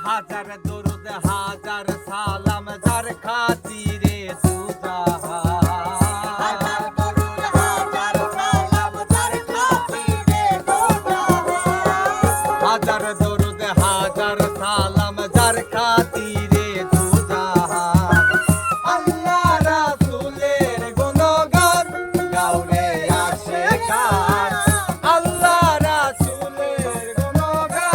হাজার দরুদ হাজার সালাম যার খাতিরে দুজাহান হাজার দরুদ হাজার সালাম যার খাতিরে দুজাহান হাজার দরুদ হাজার সালাম যার খাতিরে দুজাহান আল্লাহ রাসূলের গুণগান গাওরে আশিকান আল্লাহ রাসূলের গুণগান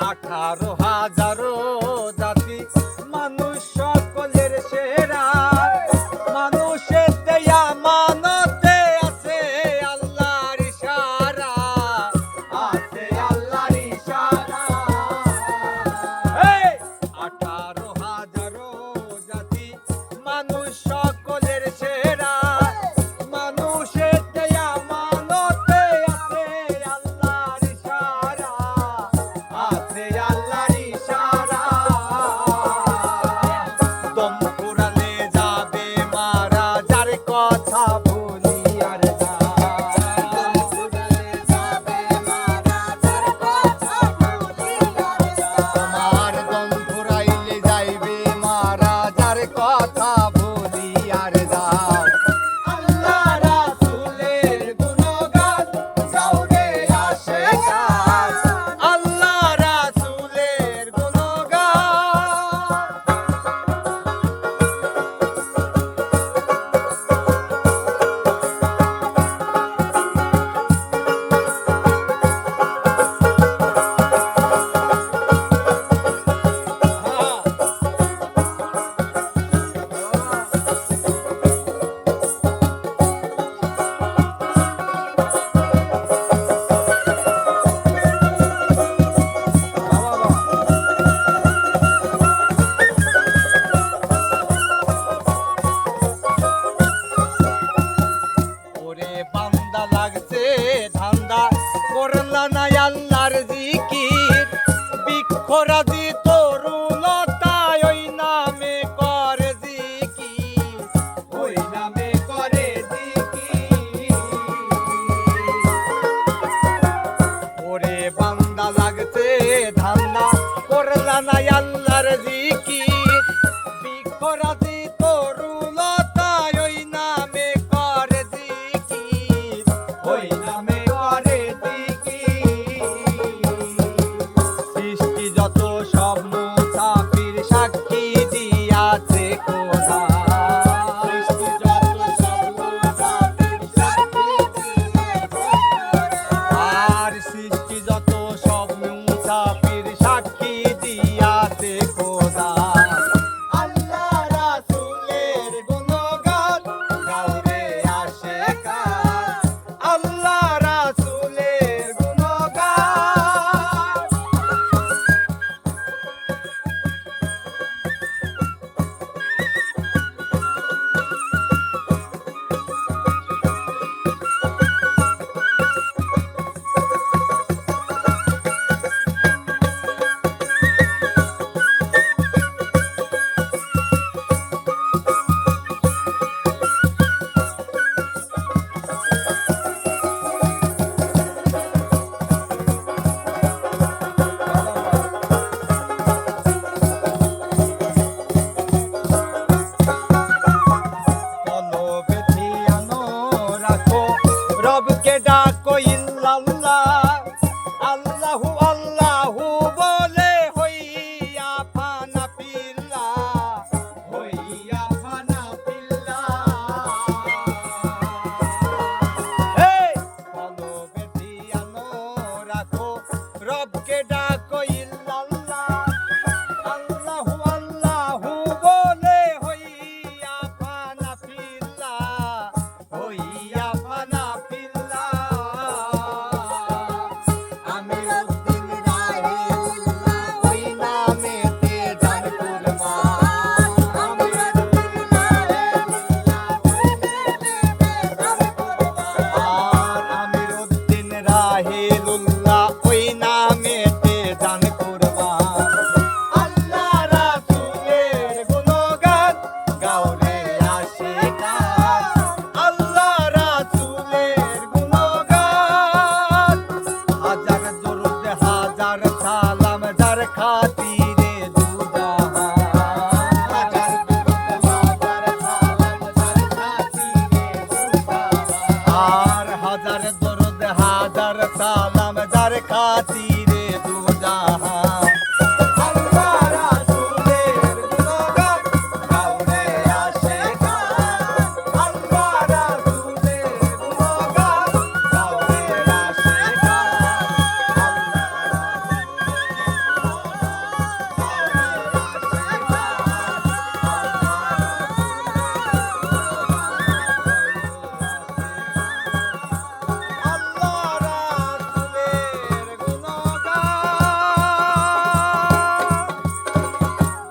আঠারো হাজারো জাতি মানুষ সকলের সেরা মানুষের দেয়া মানতে আছে আল্লাহর ইশারা আছে আল্লাহর ইশারা এই 18,000 জাতি মানুষ সকলের সেরা মানুষের দেয়া মানতে আছে আল্লাহর ইশারা আছে আল্লাহর ইশারা দম ফুরালে যাবে মারা যার কথা ভুলি আর না দম ফুরালে যাবে মারা যার কথা ভুলি আর না তোমার দম ফুরাইলে যাইবে মারা যার কথা ভুলি আর যাও আল্লাহ রাসূলের গুণগান গাওরে আশিকান আল্লাহ রাসূলের গুণগান ওরে